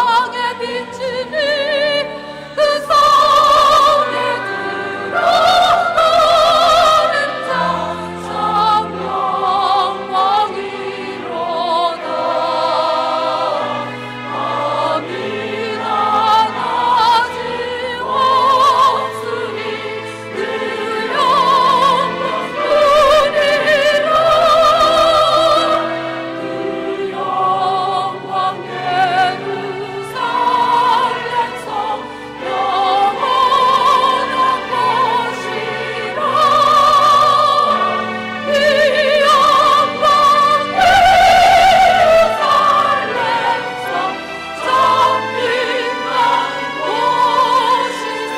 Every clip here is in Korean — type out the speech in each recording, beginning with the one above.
세상에 비치니 그 성에 들어가는 자 삼영광이로다. 아미나 나지 없으니 그 영광뿐이라. 그 영광 예루살렘성 영원한 것이라. 이 영광 예루살렘성 찬미한 곳이세.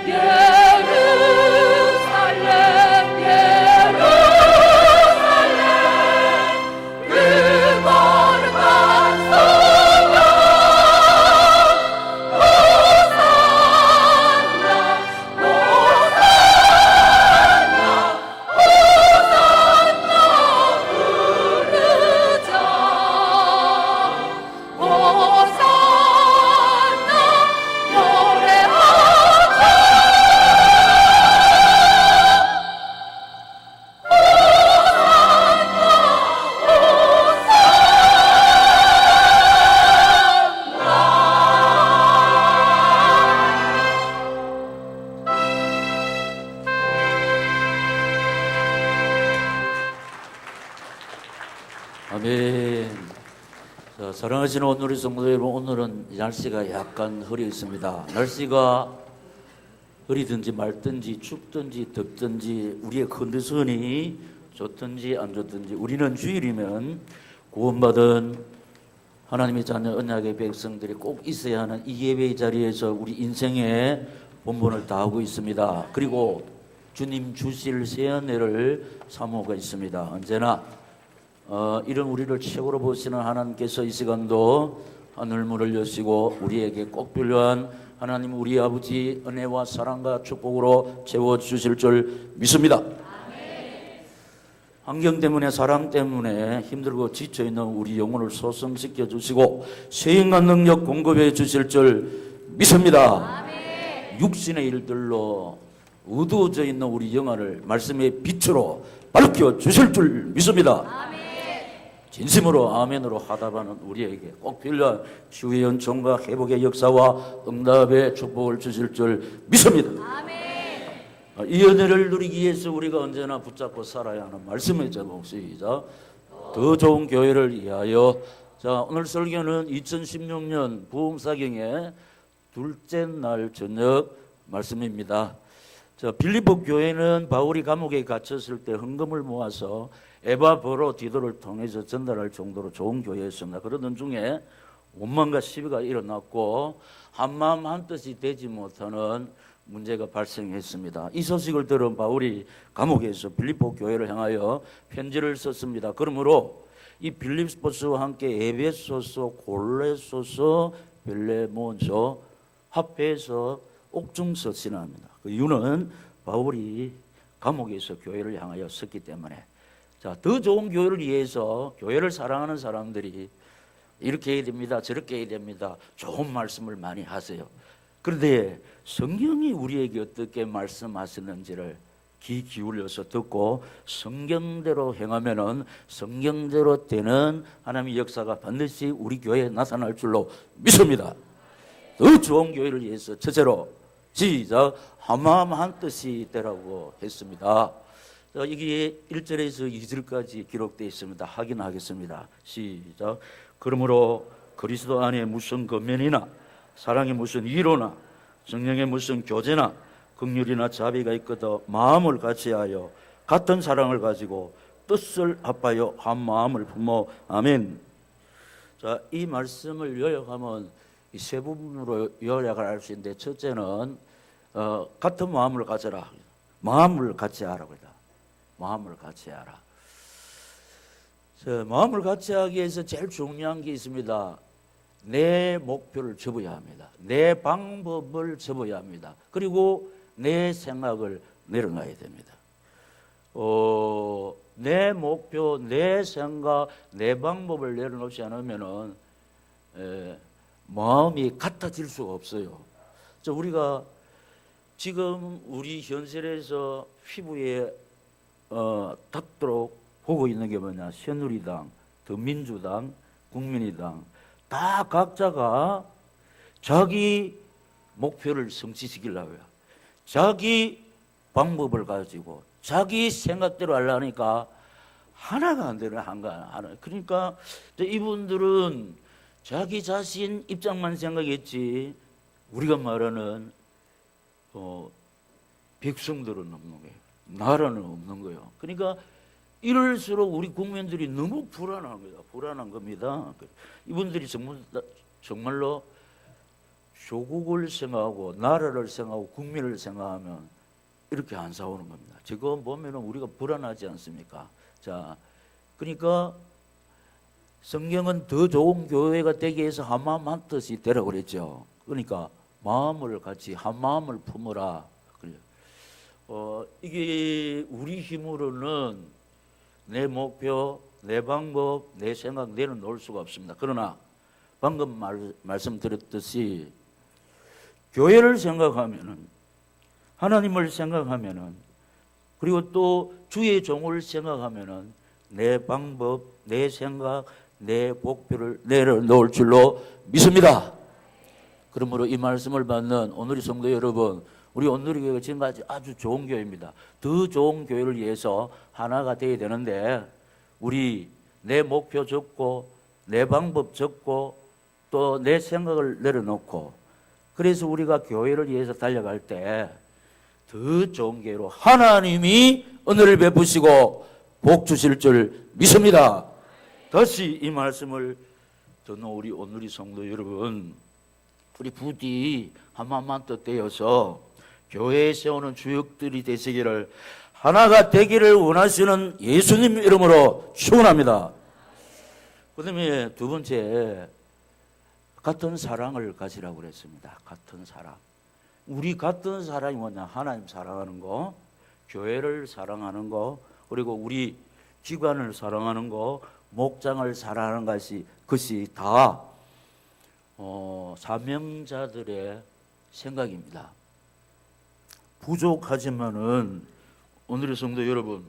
예루살렘 예루살렘 그 거룩한 성경 호산나 호산나 부르자. 호산나 노래하자. 아멘. 자, 사랑하시는 오늘의 성도 여러분, 오늘은 날씨가 약간 흐려 있습니다. 날씨가 흐리든지 맑든지 춥든지 덥든지 우리의 컨디션이 좋든지 안 좋든지 우리는 주일이면 구원받은 하나님의 자녀 언약의 백성들이 꼭 있어야 하는 이 예배의 자리에서 우리 인생의 본분을 다하고 있습니다. 그리고 주님 주실 새 은혜를 사모가 있습니다. 언제나 이런 우리를 최고로 보시는 하나님께서 이 시간도 하늘문을 여시고 우리에게 꼭 필요한 하나님 우리 아버지 은혜와 사랑과 축복으로 채워주실 줄 믿습니다. 환경 때문에 사람 때문에 힘들고 지쳐있는 우리 영혼을 소성시켜 주시고 쇠인간 능력 공급해 주실 줄 믿습니다. 육신의 일들로 어두워져 있는 우리 영혼을 말씀의 빛으로 밝혀 주실 줄 믿습니다. 진심으로 아멘으로 하답하는 우리에게 꼭 필요한 치유의 은총과 회복의 역사와 응답의 축복을 주실 줄 믿습니다. 이 은혜를 누리기 위해서 우리가 언제나 붙잡고 살아야 하는 말씀의 제목 시작. 더 좋은 교회를 위하여. 자, 오늘 설교는 2016년 부흥사경의 둘째 날 저녁 말씀입니다. 자, 빌립보 교회는 바울이 감옥에 갇혔을 때 헌금을 모아서 에바브로 디도를 통해서 전달할 정도로 좋은 교회였습니다. 그러던 중에 원망과 시비가 일어났고 한마음 한뜻이 되지 못하는 문제가 발생했습니다. 이 소식을 들은 바울이 감옥에서 빌립보 교회를 향하여 편지를 썼습니다. 그러므로 이 빌립보서와 함께 에베소서, 골레소서, 빌레몬서 합해서 옥중서 진화합니다. 그 이유는 바울이 감옥에서 교회를 향하여 썼기 때문에. 자, 더 좋은 교회를 위해서 교회를 사랑하는 사람들이 이렇게 해야 됩니다, 저렇게 해야 됩니다, 좋은 말씀을 많이 하세요. 그런데 성경이 우리에게 어떻게 말씀하시는지를 귀 기울여서 듣고 성경대로 행하면은 성경대로 되는 하나님의 역사가 반드시 우리 교회에 나타날 줄로 믿습니다. 더 좋은 교회를 위해서 첫째로 시작. 한마음 한뜻이 되라고 했습니다. 여기 1절에서 2절까지 기록되어 있습니다. 확인하겠습니다. 시작. 그러므로 그리스도 안에 무슨 권면이나 사랑에 무슨 위로나 성령에 무슨 교제나 긍휼이나 자비가 있거든 마음을 같이하여 같은 사랑을 가지고 뜻을 합하여 한 마음을 품어. 아멘. 자, 이 말씀을 요약하면 이 세 부분으로 요약을 할 수 있는데, 첫째는 같은 마음을 가져라. 마음을 같이 하라고 했다. 마음을 같이 하라. 마음을 같이 하기 위해서 제일 중요한 게 있습니다. 내 목표를 접어야 합니다. 내 방법을 접어야 합니다. 그리고 내 생각을 내려놔야 됩니다. 내 목표, 내 생각, 내 방법을 내려놓지 않으면은 마음이 같아질 수가 없어요. 우리가 지금 우리 현실에서 피부에 닿도록 보고 있는 게 뭐냐? 새누리당, 더민주당, 국민의당 다 각자가 자기 목표를 성취시키려고요. 자기 방법을 가지고 자기 생각대로 하려니까 하나가 안 되는 하나. 그러니까 이분들은 자기 자신 입장만 생각했지 우리가 말하는 백성들은 없는 거예요. 나라는 없는 거예요. 그러니까 이럴수록 우리 국민들이 너무 불안한 겁니다. 불안한 겁니다. 이분들이 정말로 조국을 생각하고 나라를 생각하고 국민을 생각하면 이렇게 안 싸우는 겁니다. 지금 보면 우리가 불안하지 않습니까? 자, 그러니까 성경은 더 좋은 교회가 되기 위해서 한마음 한뜻이 되라고 그랬죠. 그러니까 마음을 같이 한 마음을 품으라. 그래요. 이게 우리 힘으로는 내 목표, 내 방법, 내 생각 내려놓을 수가 없습니다. 그러나 방금 말씀드렸듯이 교회를 생각하면은 하나님을 생각하면은 그리고 또 주의 종을 생각하면은 내 방법, 내 생각, 내 목표를 내려놓을 줄로 믿습니다. 그러므로 이 말씀을 받는 오늘의 성도 여러분, 우리 오늘의 교회가 지금까지 아주 좋은 교회입니다. 더 좋은 교회를 위해서 하나가 되어야 되는데 우리 내 목표 적고 내 방법 적고 또 내 생각을 내려놓고 그래서 우리가 교회를 위해서 달려갈 때 더 좋은 교회로 하나님이 은혜를 베푸시고 복 주실 줄 믿습니다. 다시 이 말씀을 듣는 우리 오늘의 성도 여러분, 우리 부디 한마음만 뜻되어서 교회에 세우는 주역들이 되시기를 하나가 되기를 원하시는 예수님 이름으로 축원합니다. 그다음에 두 번째, 같은 사랑을 가지라고 그랬습니다. 같은 사랑. 우리 같은 사랑이 뭐냐? 하나님 사랑하는 거, 교회를 사랑하는 거, 그리고 우리 기관을 사랑하는 거, 목장을 사랑하는 것이 다 사명자들의 생각입니다. 부족하지만은 오늘의 성도 여러분,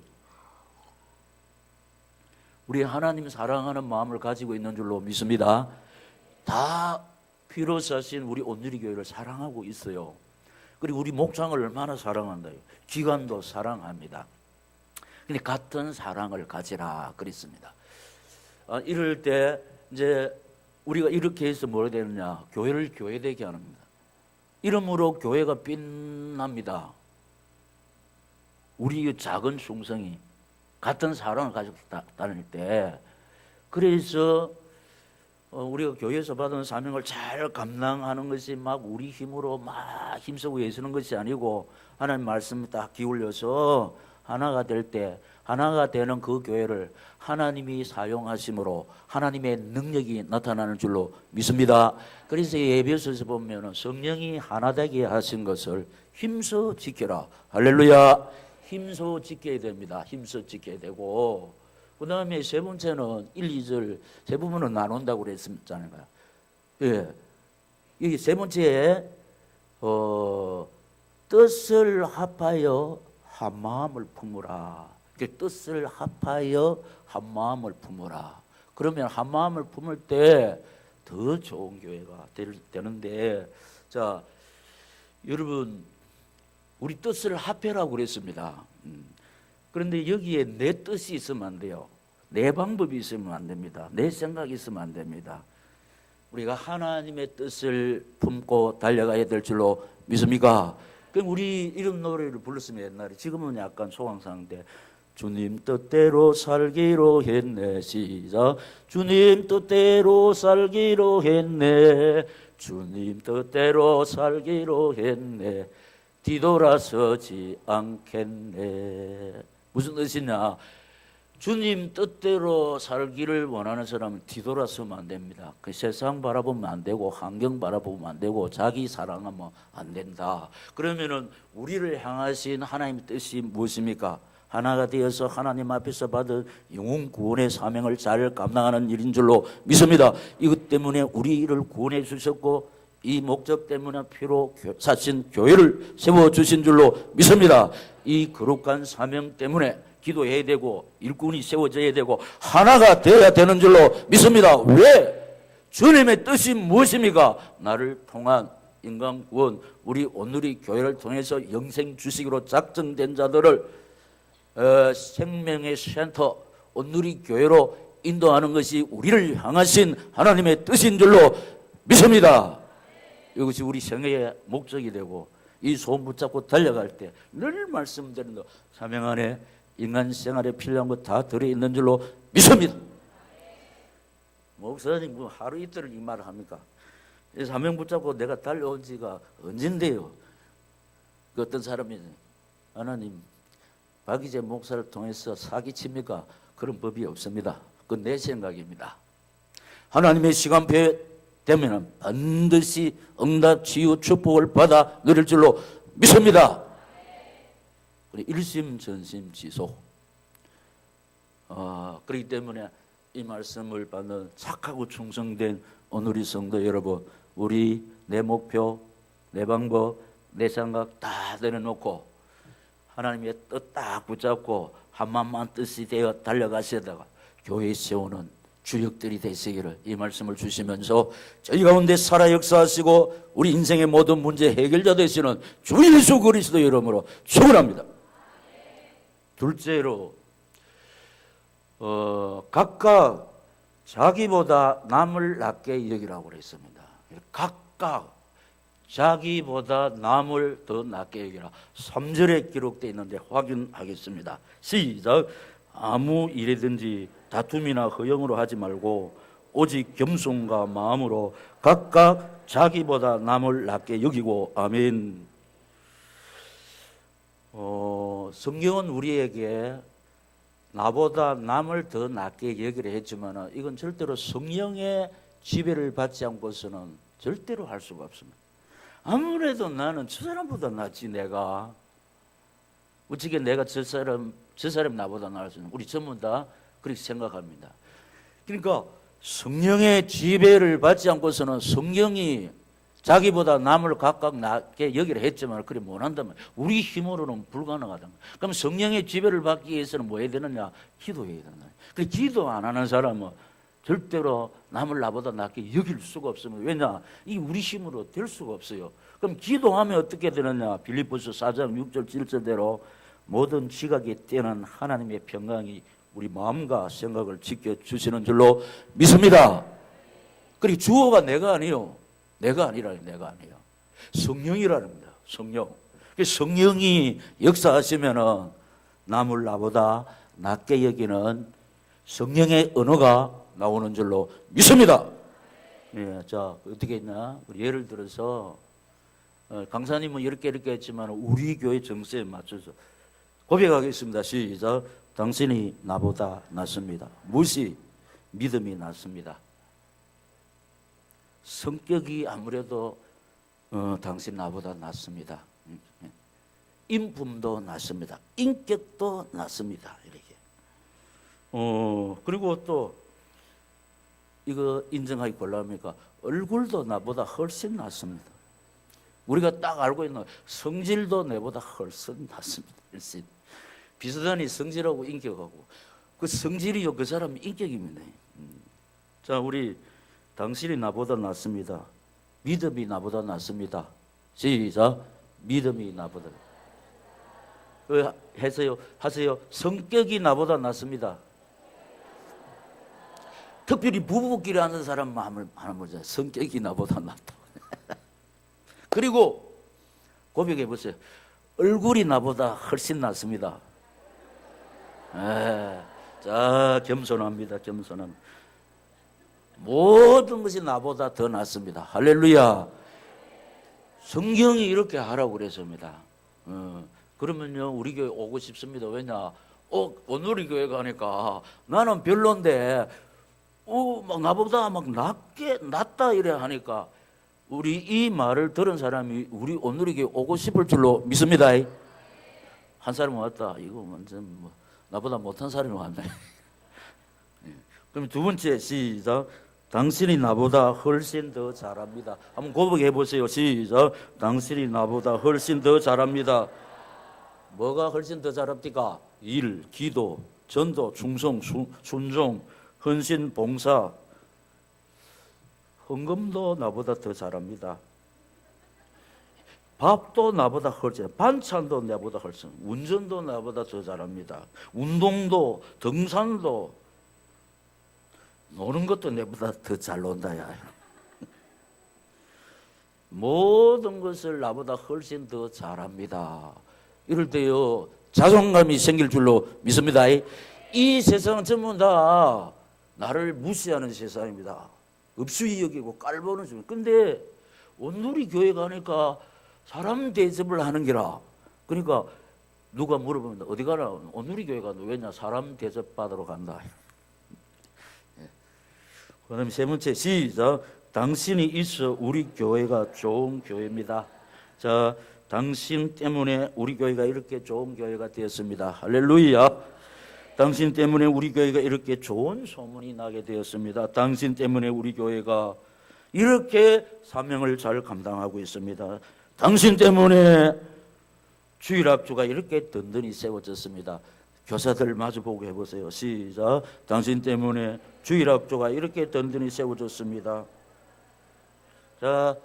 우리 하나님 사랑하는 마음을 가지고 있는 줄로 믿습니다. 다 피로 사신 우리 온누리 교회를 사랑하고 있어요. 그리고 우리 목장을 얼마나 사랑한다. 기관도 사랑합니다. 근데 같은 사랑을 가지라 그랬습니다. 이럴 때 이제 우리가 이렇게 해서 뭐가 되느냐? 교회를 교회되게 하는 겁니다. 이러므로 교회가 빛납니다. 우리 작은 충성이 같은 사랑을 가지고 다닐 때, 그래서 우리가 교회에서 받은 사명을 잘 감당하는 것이 막 우리 힘으로 막 힘쓰고 애쓰는 것이 아니고 하나님 말씀에 딱 기울여서 하나가 될 때 하나가 되는 그 교회를 하나님이 사용하심으로 하나님의 능력이 나타나는 줄로 믿습니다. 그래서 예배소에서 보면 성령이 하나 되게 하신 것을 힘써 지켜라. 할렐루야. 힘써 지켜야 됩니다. 힘써 지켜야 되고, 그 다음에 세 번째는 1, 2절 세 부분은 나눈다고 그랬잖아요. 예. 이게 세 번째, 뜻을 합하여 한 마음을 품으라. 뜻을 합하여 한 마음을 품으라. 그러면 한 마음을 품을 때 더 좋은 교회가 되는데, 자, 여러분, 우리 뜻을 합해라고 그랬습니다. 그런데 여기에 내 뜻이 있으면 안 돼요. 내 방법이 있으면 안 됩니다. 내 생각이 있으면 안 됩니다. 우리가 하나님의 뜻을 품고 달려가야 될 줄로 믿습니까? 그럼 우리 이런 노래를 불렀으면 옛날에, 지금은 약간 소강상인데, 주님 뜻대로 살기로 했네. 시작. 주님 뜻대로 살기로 했네. 주님 뜻대로 살기로 했네. 뒤돌아서지 않겠네. 무슨 뜻이냐? 주님 뜻대로 살기를 원하는 사람은 뒤돌아서면 안 됩니다. 그 세상 바라보면 안 되고 환경 바라보면 안 되고 자기 사랑하면 안 된다. 그러면은 우리를 향하신 하나님의 뜻이 무엇입니까? 하나가 되어서 하나님 앞에서 받은 영혼 구원의 사명을 잘 감당하는 일인 줄로 믿습니다. 이것 때문에 우리를 구원해 주셨고 이 목적 때문에 피로 사신 교회를 세워주신 줄로 믿습니다. 이 거룩한 사명 때문에 기도해야 되고 일꾼이 세워져야 되고 하나가 되어야 되는 줄로 믿습니다. 왜? 주님의 뜻이 무엇입니까? 나를 통한 인간 구원, 우리 온누리 교회를 통해서 영생 주식으로 작정된 자들을 생명의 센터 온누리 교회로 인도하는 것이 우리를 향하신 하나님의 뜻인 줄로 믿습니다. 이것이 우리 생애의 목적이 되고 이 소원 붙잡고 달려갈 때 늘 말씀드린 사명 안에 인간 생활에 필요한 것 다 들어있는 줄로 믿습니다. 목사님 뭐 하루 이틀을 이 말을 합니까? 사명 붙잡고 내가 달려온 지가 언젠데요. 그 어떤 사람이 하나님 박이재 목사를 통해서 사기칩니까? 그런 법이 없습니다. 그건 내 생각입니다. 하나님의 시간표에 되면 반드시 응답 치유 축복을 받아 누릴 줄로 믿습니다. 일심전심지속. 그렇기 때문에 이 말씀을 받는 착하고 충성된 오늘의 성도 여러분, 우리 내 목표, 내 방법, 내 생각 다 내려놓고 하나님의 뜻 딱 붙잡고 한마음만 뜻이 되어 달려가시다가 교회 세우는 주역들이 되시기를 이 말씀을 주시면서 저희 가운데 살아 역사하시고 우리 인생의 모든 문제 해결자 되시는 주 예수 그리스도 이름으로 축원합니다. 둘째로 각각 자기보다 남을 낮게 여기라고 그랬습니다. 각각 자기보다 남을 더 낮게 여기라. 3절에 기록되어 있는데 확인하겠습니다. 시작. 아무 일이든지 다툼이나 허영으로 하지 말고 오직 겸손과 마음으로 각각 자기보다 남을 낮게 여기고. 아멘. 성경은 우리에게 나보다 남을 더 낮게 여기려 했지만 이건 절대로 성령의 지배를 받지 않고서는 절대로 할 수가 없습니다. 아무래도 나는 저 사람보다 낫지. 내가 어떻게 내가 저 사람 나보다 나을 수 있는, 우리 전부 다 그렇게 생각합니다. 그러니까 성령의 지배를 받지 않고서는 성령이 자기보다 남을 각각 낮게 여기려 했지만 그래 못한다면 우리 힘으로는 불가능하다. 그럼 성령의 지배를 받기 위해서는 뭐 해야 되느냐? 기도해야 된다. 그래 기도 안 하는 사람은 절대로 남을 나보다 낮게 여길 수가 없습니다. 왜냐? 이게 우리 힘으로 될 수가 없어요. 그럼 기도하면 어떻게 되느냐? 빌립보서 4장 6절 7절대로 모든 지각이 뛰어난 하나님의 평강이 우리 마음과 생각을 지켜주시는 줄로 믿습니다. 그리고 주어가 내가 아니요. 내가 아니라요. 내가 아니에요. 성령이라는 겁니다. 성령. 성령이 역사하시면은 남을 나보다 낮게 여기는 성령의 언어가 나오는 줄로 믿습니다. 예, 자 어떻게 했나? 예를 들어서 강사님은 이렇게 했지만 우리 교회 정세에 맞춰서 고백하겠습니다. 시작. 당신이 나보다 낫습니다. 무엇이? 믿음이 낫습니다. 성격이 아무래도 당신 나보다 낫습니다. 인품도 낫습니다. 인격도 낫습니다. 이렇게. 그리고 또 이거 인정하기 곤란합니까? 얼굴도 나보다 훨씬 낫습니다. 우리가 딱 알고 있는 성질도 내보다 훨씬 낫습니다. 훨씬. 비슷하니 성질하고 인격하고 그 성질이요 그 사람 인격입니다. 자 우리 당신이 나보다 낫습니다. 믿음이 나보다 낫습니다. 시작. 믿음이 나보다 해서요 하세요. 성격이 나보다 낫습니다. 특별히 부부끼리 하는 사람만 하는 거죠. 성격이 나보다 낫다. 그리고 고백해 보세요. 얼굴이 나보다 훨씬 낫습니다. 자 겸손합니다. 겸손합니다. 모든 것이 나보다 더 낫습니다. 할렐루야. 성경이 이렇게 하라고 그랬습니다. 그러면요 우리 교회 오고 싶습니다. 왜냐? 오늘 교회 가니까 나는 별론데 막 나보다 막 낫다 이래 하니까 우리 이 말을 들은 사람이 우리 오늘 교회 오고 싶을 줄로 믿습니다. 한 사람이 왔다. 이거 완전 뭐 나보다 못한 사람이 왔네. 그럼 두 번째 시작. 당신이 나보다 훨씬 더 잘합니다. 한번 고백해 보세요. 시작. 당신이 나보다 훨씬 더 잘합니다. 뭐가 훨씬 더 잘합니까? 일, 기도, 전도, 충성, 순종, 헌신, 봉사, 헌금도 나보다 더 잘합니다. 밥도 나보다 훨씬, 반찬도 나보다 훨씬, 운전도 나보다 더 잘합니다. 운동도, 등산도, 노는 것도 내보다 더 잘 논다. 야. 모든 것을 나보다 훨씬 더 잘합니다. 이럴 때요 자존감이 생길 줄로 믿습니다. 이 세상은 전부 다 나를 무시하는 세상입니다. 업수이 여기고 깔보는 중. 근데 온누리 교회 가니까 사람 대접을 하는 게라. 그러니까 누가 물어보면 어디 가나? 온누리 교회 가는 왜냐? 사람 대접 받으러 간다. 그다음에 세 번째 시작. 당신이 있어 우리 교회가 좋은 교회입니다. 자, 당신 때문에 우리 교회가 이렇게 좋은 교회가 되었습니다. 할렐루야. 당신 때문에 우리 교회가 이렇게 좋은 소문이 나게 되었습니다. 당신 때문에 우리 교회가 이렇게 사명을 잘 감당하고 있습니다. 당신 때문에 주일학교가 이렇게 든든히 세워졌습니다. 교사들 마주보고 해보세요. 시작. 당신 때문에 주일학교가 이렇게 든든히 세워졌습니다. 자,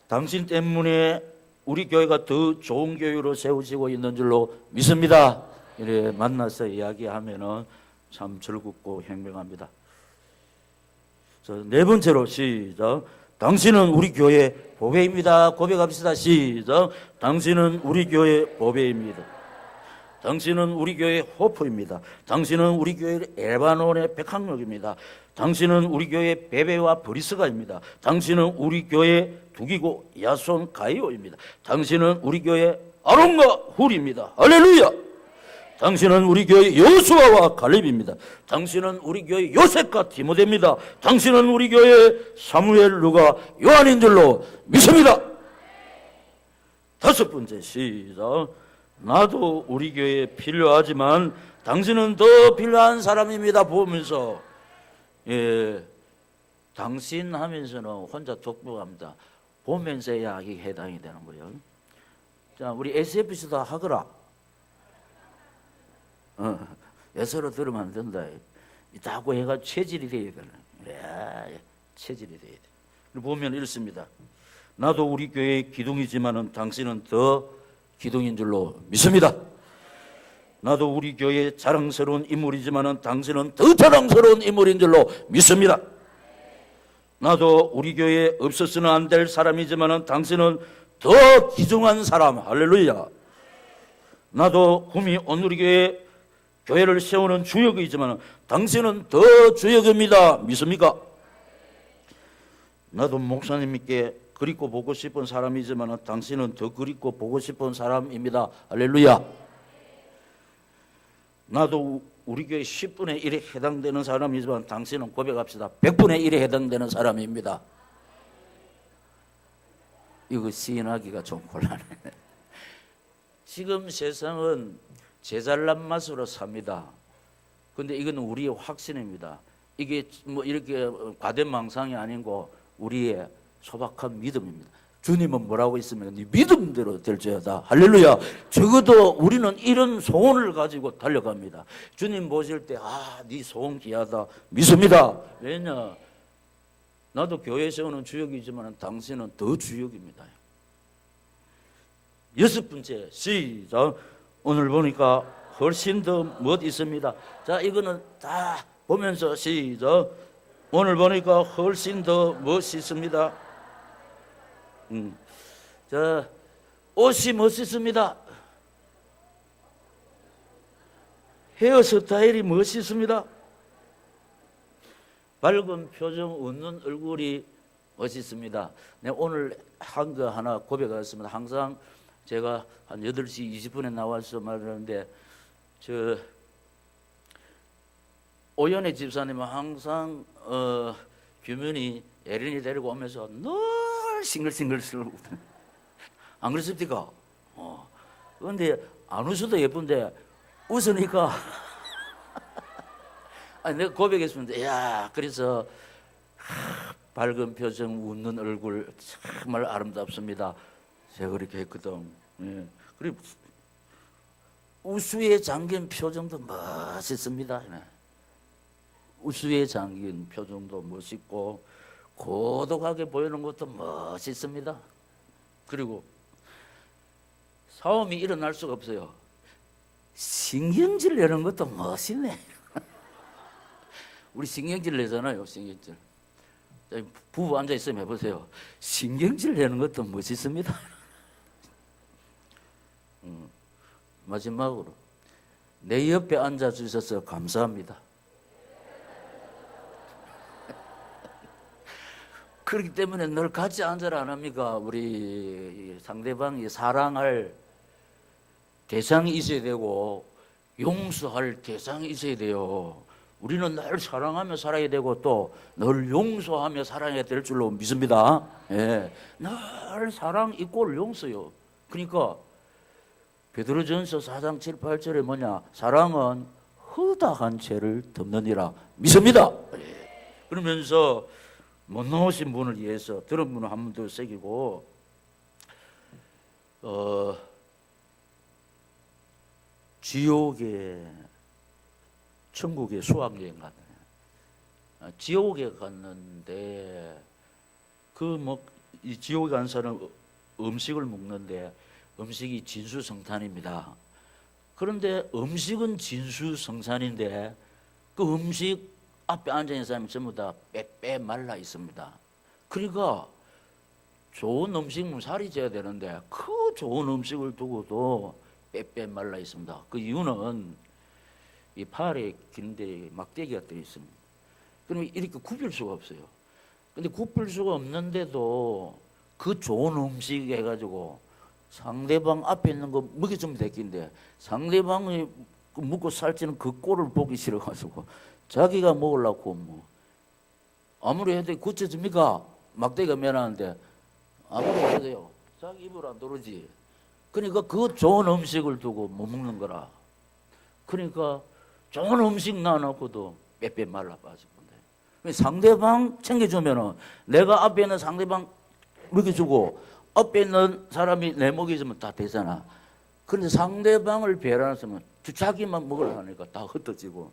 당신 때문에 우리 교회가 더 좋은 교회로 세워지고 있는 줄로 믿습니다. 이래 만나서 이야기하면은 참 즐겁고 행복합니다. 네 번째로 시작. 당신은 우리 교회 보배입니다. 고백합시다. 시작. 당신은 우리 교회 보배입니다. 당신은 우리 교회 호프입니다. 당신은 우리 교회 에바논의 백항목입니다. 당신은 우리 교회 베베와 브리스가입니다. 당신은 우리 교회 두기고 야손 가이오입니다. 당신은 우리 교회 아론과 훌입니다. 할렐루야. 당신은 우리 교회 여수아와 갈렙입니다. 당신은 우리 교회 요셉과 디모데입니다. 당신은 우리 교회 사무엘, 누가, 요한인 줄로 믿습니다. 다섯 번째 시작. 나도 우리 교회에 필요하지만 당신은 더 필요한 사람입니다. 보면서 당신 하면서는 혼자 독보합니다. 보면서 이야기 해당이 되는 거예요. 자, 우리 SFC도 하거라. 예서로 들으면 안 된다. 자꾸 해가 체질이 돼야 되네. 체질이 돼야 돼. 보면 이렇습니다. 나도 우리 교회의 기둥이지만은 당신은 더 기둥인 줄로 믿습니다. 나도 우리 교회의 자랑스러운 인물이지만은 당신은 더 자랑스러운 인물인 줄로 믿습니다. 나도 우리 교회에 없어서는 안 될 사람이지만은 당신은 더 귀중한 사람. 할렐루야. 나도 꿈이 오늘 교회를 세우는 주역이지만 당신은 더 주역입니다. 믿습니까? 나도 목사님께 그립고 보고 싶은 사람이지만 당신은 더 그립고 보고 싶은 사람입니다. 할렐루야. 나도 우리 교회 10분의 1에 해당되는 사람이지만 당신은 고백합시다. 100분의 1에 해당되는 사람입니다. 이거 시인하기가 좀 곤란해. 지금 세상은 제잘난 맛으로 삽니다. 근데 이건 우리의 확신입니다. 이게 뭐 이렇게 과대망상이 아니고 우리의 소박한 믿음입니다. 주님은 뭐라고 있으면 네 믿음대로 될지어다. 할렐루야. 적어도 우리는 이런 소원을 가지고 달려갑니다. 주님 보실 때 네 소원 귀하다. 믿습니다. 왜냐? 나도 교회 세우는 주역이지만 당신은 더 주역입니다. 여섯 번째 시작. 오늘 보니까 훨씬 더 멋 있습니다. 자, 이거는 다 보면서 시작. 오늘 보니까 훨씬 더 멋있습니다. 자, 옷이 멋있습니다. 헤어스타일이 멋있습니다. 밝은 표정, 웃는 얼굴이 멋있습니다. 네, 오늘 한 거 하나 고백하겠습니다. 항상 제가 한 8시 20분에 나와서 말하는데 오연혜 집사님은 항상 규민이 예린이 데리고 오면서 늘 싱글싱글 쓰고 안 그렇습니까? 그런데 안 웃어도 예쁜데 웃으니까 아니, 내가 고백했습니다. 야, 그래서 밝은 표정, 웃는 얼굴 정말 아름답습니다. 제가 그렇게 했거든. 예. 그리고 우수에 잠긴 표정도 멋있습니다. 네. 우수에 잠긴 표정도 멋있고 고독하게 보이는 것도 멋있습니다. 그리고 싸움이 일어날 수가 없어요. 신경질 내는 것도 멋있네. 우리 신경질 내잖아요. 신경질. 부부 앉아있으면 해보세요. 신경질 내는 것도 멋있습니다. 마지막으로 내 옆에 앉아주셔서 감사합니다. 그렇기 때문에 늘 같이 앉아라 안 합니까? 우리 상대방이 사랑할 대상이 있어야 되고 용서할 대상이 있어야 돼요. 우리는 늘 사랑하며 살아야 되고 또 늘 용서하며 살아야 될 줄로 믿습니다. 예. 늘 사랑 이꼴 용서요. 그러니까 베드로전서 4장 7, 8절에 뭐냐? 사랑은 허다한 죄를 덮느니라 믿습니다. 예. 그러면서 못 나오신 분을 위해서 들은 분을 한 번 더 새기고 지옥에 천국에 수학여행 갔네. 지옥에 갔는데 이 지옥에 간 사람 음식을 먹는데 음식이 진수성탄입니다. 그런데 음식은 진수성찬인데 그 음식 앞에 앉아있는 사람이 전부 다 빼빼 말라 있습니다. 그러니까 좋은 음식은 살이 쪄야 되는데 그 좋은 음식을 두고도 빼빼 말라 있습니다. 그 이유는 이 팔에 긴데 막대기가 들어 있습니다. 그러면 이렇게 굽힐 수가 없어요. 근데 굽힐 수가 없는데도 그 좋은 음식 해가지고 상대방 앞에 있는 거 먹여주면 됐긴데 상대방이 먹고 살찌는 그 꼴을 보기 싫어가지고 자기가 먹으려고 뭐 아무리 해도 굳혀집니까? 막대기가 면하는데 아무리 해도요 자기 입으로 안 들어오지. 그러니까 그 좋은 음식을 두고 못 먹는 거라. 그러니까 좋은 음식 놔놓고도 빼빼 말라 빠질 건데 상대방 챙겨주면은 내가 앞에 있는 상대방 먹여주고 앞에 있는 사람이 내 먹여주면 다 되잖아. 그런데 상대방을 배려하면 자기만 먹으려니까 다 흩어지고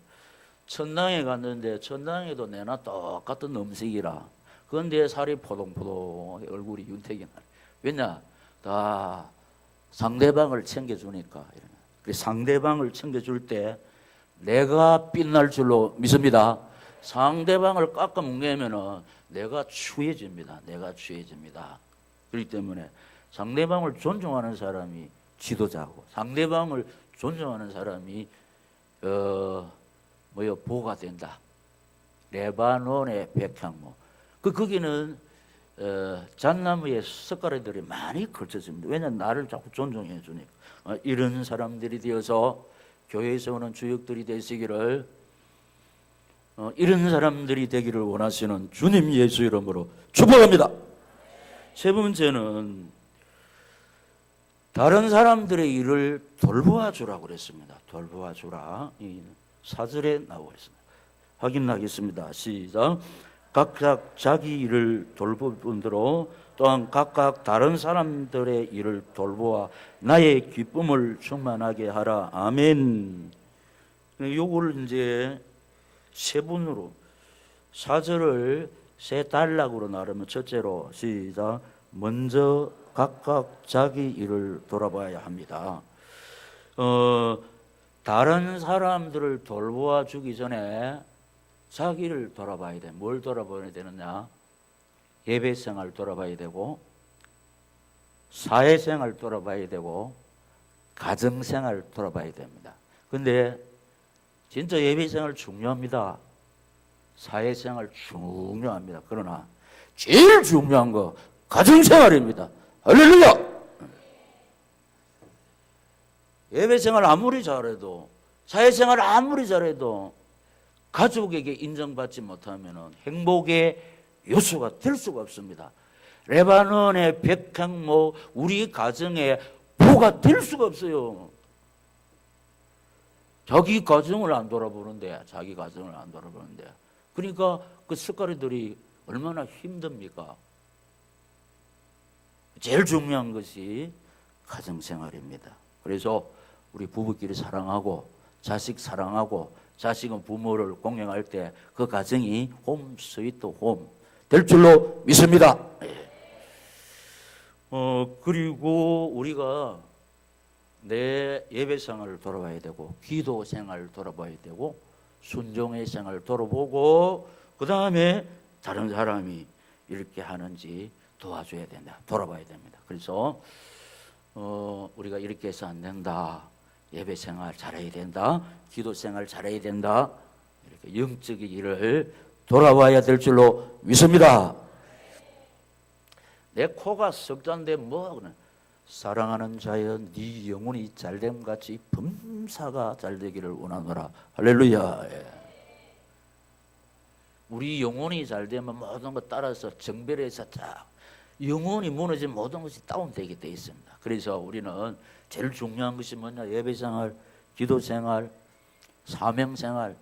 천당에 갔는데 천당에도 내나 똑같은 음식이라 그런데 살이 포동포동 얼굴이 윤택이 나네. 왜냐? 다 상대방을 챙겨주니까. 그래서 상대방을 챙겨줄 때 내가 빛날 줄로 믿습니다. 상대방을 깎아먹으면 내가 추해집니다. 내가 추해집니다. 그렇기 때문에 상대방을 존중하는 사람이 지도자고 상대방을 존중하는 사람이 보가 된다. 레바논의 백향목. 거기는 잣나무에 석가래들이 많이 걸쳐집니다. 왜냐하면 나를 자꾸 존중해 주니까. 이런 사람들이 되어서 교회에서 오는 주역들이 되시기를 이런 사람들이 되기를 원하시는 주님 예수 이름으로 축복합니다. 세 번째는 다른 사람들의 일을 돌보아 주라고 그랬습니다. 돌보아 주라. 이 4절에 나오고 있습니다. 확인하겠습니다. 시작. 각각 자기 일을 돌볼 대로 또한 각각 다른 사람들의 일을 돌보아 나의 기쁨을 충만하게 하라. 아멘. 요걸 이제 세 분으로 4절을 세 단락으로 나누면 첫째로 시작. 먼저 각각 자기 일을 돌아봐야 합니다. 다른 사람들을 돌보아 주기 전에 자기를 돌아봐야 돼. 뭘 돌아봐야 되느냐? 예배생활 돌아봐야 되고 사회생활 돌아봐야 되고 가정생활 돌아봐야 됩니다. 근데 진짜 예배생활 중요합니다. 사회생활 중요합니다. 그러나 제일 중요한 거 가정생활입니다. 할렐루야! 예배생활 아무리 잘해도 사회생활 아무리 잘해도 가족에게 인정받지 못하면 행복의 요소가 될 수가 없습니다. 레바논의 백향목 우리 가정에 보가 될 수가 없어요. 자기 가정을 안 돌아보는데, 자기 가정을 안 돌아보는데. 그러니까 그 석가래들이 얼마나 힘듭니까? 제일 중요한 것이 가정생활입니다. 그래서 우리 부부끼리 사랑하고 자식 사랑하고 자식은 부모를 공경할 때 그 가정이 홈 스위트 홈 될 줄로 믿습니다. 그리고 우리가 내 예배 생활을 돌아봐야 되고 기도 생활을 돌아봐야 되고 순종의 생활을 돌아보고 그 다음에 다른 사람이 이렇게 하는지 도와줘야 된다. 돌아봐야 됩니다. 그래서 우리가 이렇게 해서 안 된다. 예배 생활 잘해야 된다. 기도 생활 잘해야 된다. 이렇게 영적인 일을 돌아봐야 될 줄로 믿습니다. 내 코가 석잔데 뭐 사랑하는 자여 네 영혼이 잘됨 같이 범사가 잘되기를 원하노라. 할렐루야. 우리 영혼이 잘되면 모든 것 따라서 정별해서 딱 영혼이 무너지면 모든 것이 다운되게 되어 있습니다. 그래서 우리는 제일 중요한 것이 뭐냐? 예배생활, 기도생활, 사명생활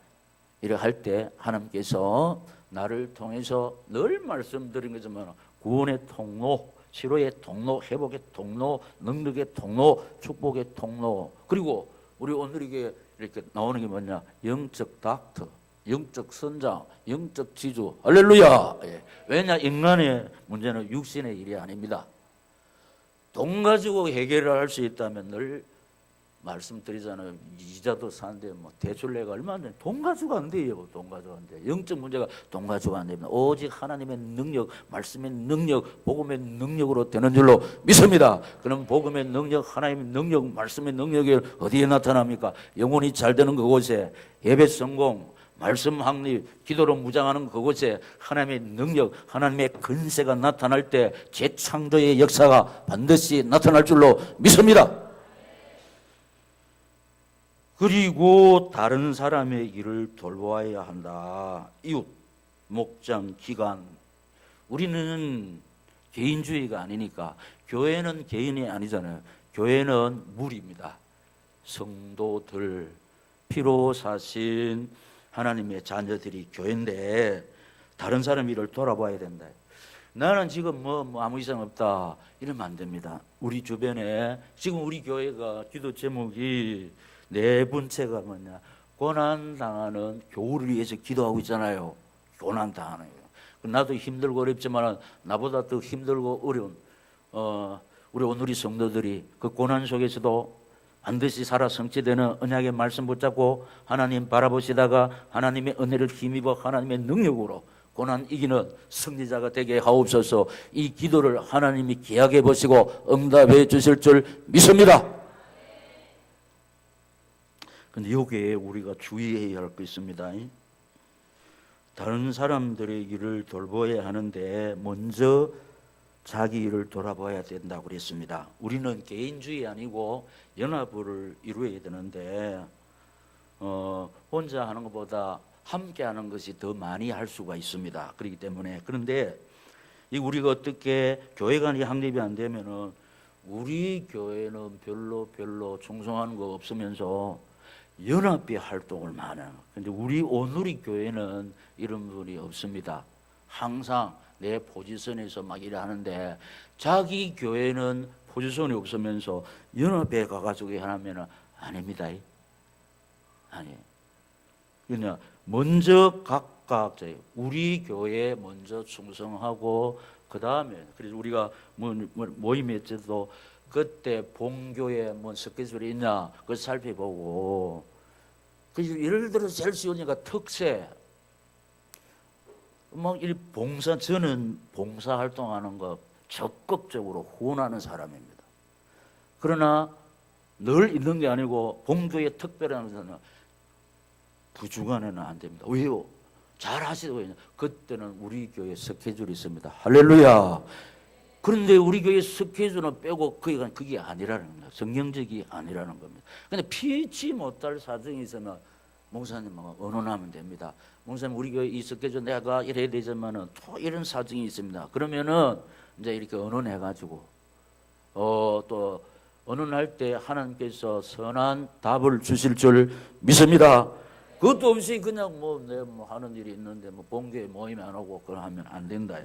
이렇게 할 때 하나님께서 나를 통해서 늘 말씀드린 것처럼 구원의 통로, 치료의 통로, 회복의 통로, 능력의 통로, 축복의 통로. 그리고 우리 오늘 이렇게 나오는 게 뭐냐? 영적 닥터, 영적 선장, 영적 지주. 할렐루야. 왜냐? 인간의 문제는 육신의 일이 아닙니다. 돈 가지고 해결을 할 수 있다면 늘 말씀드리잖아요. 이자도 사는데 뭐 대출 내가 얼마 안 돼. 돈 가지고 안 돼요. 돈 가지고 안 돼요. 영적 문제가 돈 가지고 안 됩니다. 오직 하나님의 능력, 말씀의 능력, 복음의 능력으로 되는 줄로 믿습니다. 그럼 복음의 능력, 하나님의 능력, 말씀의 능력이 어디에 나타납니까? 영혼이 잘 되는 그곳에 예배 성공, 말씀 확립, 기도로 무장하는 그곳에 하나님의 능력, 하나님의 근세가 나타날 때 재창조의 역사가 반드시 나타날 줄로 믿습니다. 그리고 다른 사람의 일을 돌보아야 한다. 이웃, 목장, 기관. 우리는 개인주의가 아니니까 교회는 개인이 아니잖아요. 교회는 무리입니다. 성도들, 피로 사신 하나님의 자녀들이 교회인데 다른 사람 일을 돌아봐야 된다. 나는 지금 뭐 아무 이상 없다 이러면 안 됩니다. 우리 주변에 지금 우리 교회가 기도 제목이 네 번째가 뭐냐? 고난당하는 교우를 위해서 기도하고 있잖아요. 고난당하는 거. 나도 힘들고 어렵지만 나보다 더 힘들고 어려운 우리 오늘의 성도들이 그 고난 속에서도 반드시 살아 성취되는 언약의 말씀 붙잡고 하나님 바라보시다가 하나님의 은혜를 힘입어 하나님의 능력으로 고난 이기는 승리자가 되게 하옵소서. 이 기도를 하나님이 귀하게 보시고 응답해 주실 줄 믿습니다. 근데 여기에 우리가 주의해야 할 거 있습니다. 다른 사람들의 일을 돌봐야 하는데 먼저 자기 일을 돌아봐야 된다고 그랬습니다. 우리는 개인주의 아니고 연합을 이루어야 되는데 혼자 하는 것보다 함께 하는 것이 더 많이 할 수가 있습니다. 그렇기 때문에 그런데 우리가 어떻게 교회가 확립이 안 되면은 우리 교회는 별로 충성하는 거 없으면서 연합의 활동을 많이 하는. 근데 우리 오누리 교회는 이런 분이 없습니다. 항상 내 포지션에서 막 일하는데 자기 교회는 포지션이 없으면서 연합에 가가지고 하면 아닙니다. 아니에요. 그냥 먼저 각각 우리 교회에 먼저 충성하고 그 다음에 그래서 우리가 모임했을 그때 본교에 뭐 스케줄이 있냐 그걸 살펴보고 그래서 예를 들어서 제일 쉬우니까 특세 저는 봉사 활동하는 거 적극적으로 후원하는 사람입니다. 그러나 늘 있는 게 아니고 본교에 특별한 것은 부주간에는 안 됩니다. 왜요? 잘 하시더군요. 그때는 우리 교회 스케줄이 있습니다. 할렐루야. 그런데 우리 교회 스케줄은 빼고 그게 아니라는 겁니다. 성경적이 아니라는 겁니다. 근데 피치 못할 사정이 있으면 목사님하고 의논하면 됩니다. 목사님 우리 교회 이 스케줄 내가 이래야 되지만은 또 이런 사정이 있습니다. 그러면은 이제 이렇게 의논해가지고 또 언언할 때 하나님께서 선한 답을 주실 줄 믿습니다. 그것도 없이 그냥 내 하는 일이 있는데 본교회 모임 안 하고 그걸 하면 안 된다.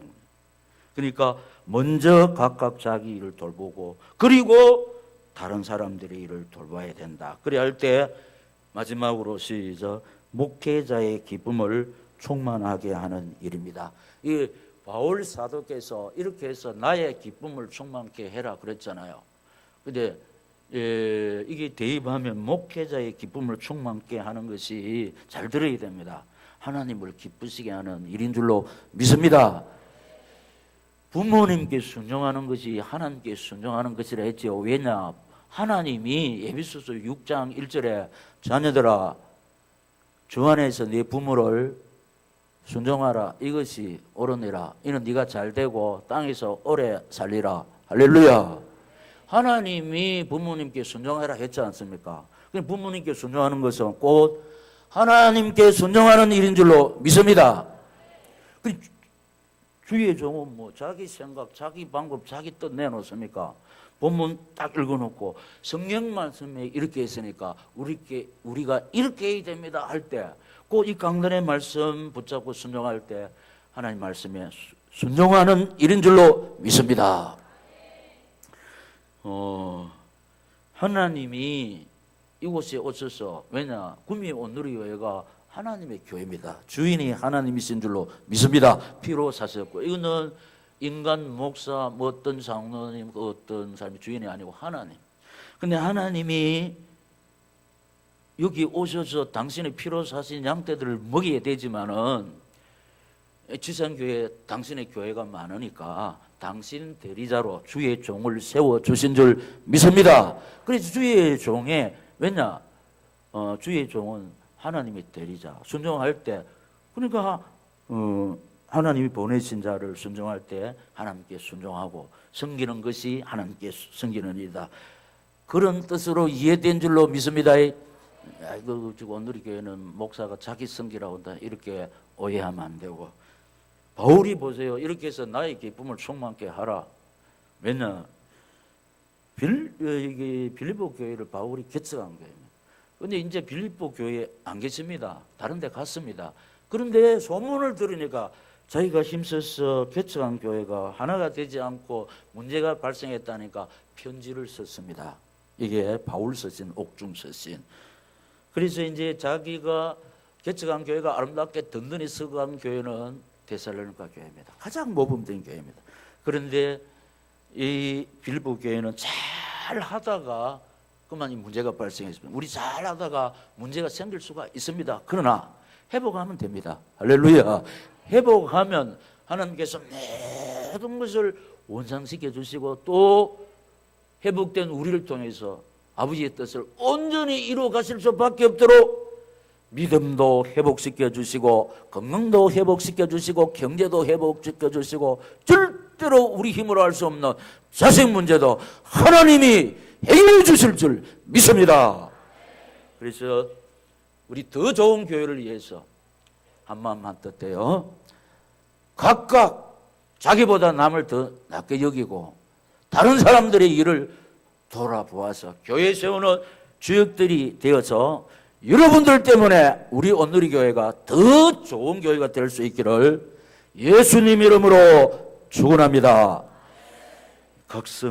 그러니까 먼저 각각 자기 일을 돌보고 그리고 다른 사람들의 일을 돌봐야 된다. 그래야 할 때 마지막으로 시작. 목회자의 기쁨을 충만하게 하는 일입니다. 이 바울 사도께서 이렇게 해서 나의 기쁨을 충만케 해라 그랬잖아요. 근데 이게 대입하면 목회자의 기쁨을 충만케 하는 것이 잘 들어야 됩니다. 하나님을 기쁘시게 하는 일인 줄로 믿습니다. 부모님께 순종하는 것이 하나님께 순종하는 것이라 했죠. 왜냐? 하나님이 에베소서 6장 1절에 자녀들아 주 안에서 네 부모를 순종하라. 이것이 옳으니라. 이는 네가 잘되고 땅에서 오래 살리라. 할렐루야. 하나님이 부모님께 순종하라 했지 않습니까? 부모님께 순종하는 것은 곧 하나님께 순종하는 일인 줄로 믿습니다. 주의 종은 자기 생각, 자기 방법, 자기 뜻 내놓습니까? 본문 딱 읽어놓고 성경 말씀에 이렇게 했으니까 우리가 이렇게 해야 됩니다 할 때 꼭 이 강단의 말씀 붙잡고 순종할 때 하나님 말씀에 순종하는 일인 줄로 믿습니다. 하나님이 이곳에 오셔서 왜냐? 구미 온누리교회가 하나님의 교회입니다. 주인이 하나님이신 줄로 믿습니다. 피로 사셨고 이거는 인간 목사 어떤 장로님 어떤 사람이 주인이 아니고 하나님. 근데 하나님이 여기 오셔서 당신의 피로 사신 양떼들을 먹여야 되지만은 지상교회 당신의 교회가 많으니까 당신 대리자로 주의 종을 세워주신 줄 믿습니다. 그래서 주의 종에 왜냐? 주의 종은 하나님의 대리자 순종할 때 그러니까 하나님이 보내신 자를 순종할 때 하나님께 순종하고 섬기는 것이 하나님께 섬기는 일이다. 그런 뜻으로 이해된 줄로 믿습니다. 지금 오늘의 교회는 목사가 자기 섬기라고 한다 이렇게 오해하면 안 되고 바울이 보세요. 이렇게 해서 나의 기쁨을 충만케 하라. 왜냐? 빌립보 교회를 바울이 개척한 거예요. 근데 이제 빌립보 교회에 안 계십니다. 다른 데 갔습니다. 그런데 소문을 들으니까 자기가 힘써서 개척한 교회가 하나가 되지 않고 문제가 발생했다니까 편지를 썼습니다. 이게 바울 서신, 옥중 서신. 그래서 이제 자기가 개척한 교회가 아름답게 든든히 서간 교회는 데살로니가 교회입니다. 가장 모범된 교회입니다. 그런데 이 빌립보 교회는 잘 하다가 그만 이 문제가 발생했습니다. 우리 잘 하다가 문제가 생길 수가 있습니다. 그러나 회복하면 됩니다. 할렐루야. 회복하면 하나님께서 모든 것을 원상시켜 주시고 또 회복된 우리를 통해서 아버지의 뜻을 온전히 이루어 가실 수밖에 없도록 믿음도 회복시켜 주시고 건강도 회복시켜 주시고 경제도 회복시켜 주시고 절대로 우리 힘으로 할 수 없는 자식 문제도 하나님이 해결해 주실 줄 믿습니다. 그래서 우리 더 좋은 교회를 위해서 한마음 한뜻해요. 각각 자기보다 남을 더 낮게 여기고 다른 사람들의 일을 돌아보아서 교회 세우는 주역들이 되어서 여러분들 때문에 우리 온누리 교회가 더 좋은 교회가 될 수 있기를 예수님 이름으로 축원합니다. 각성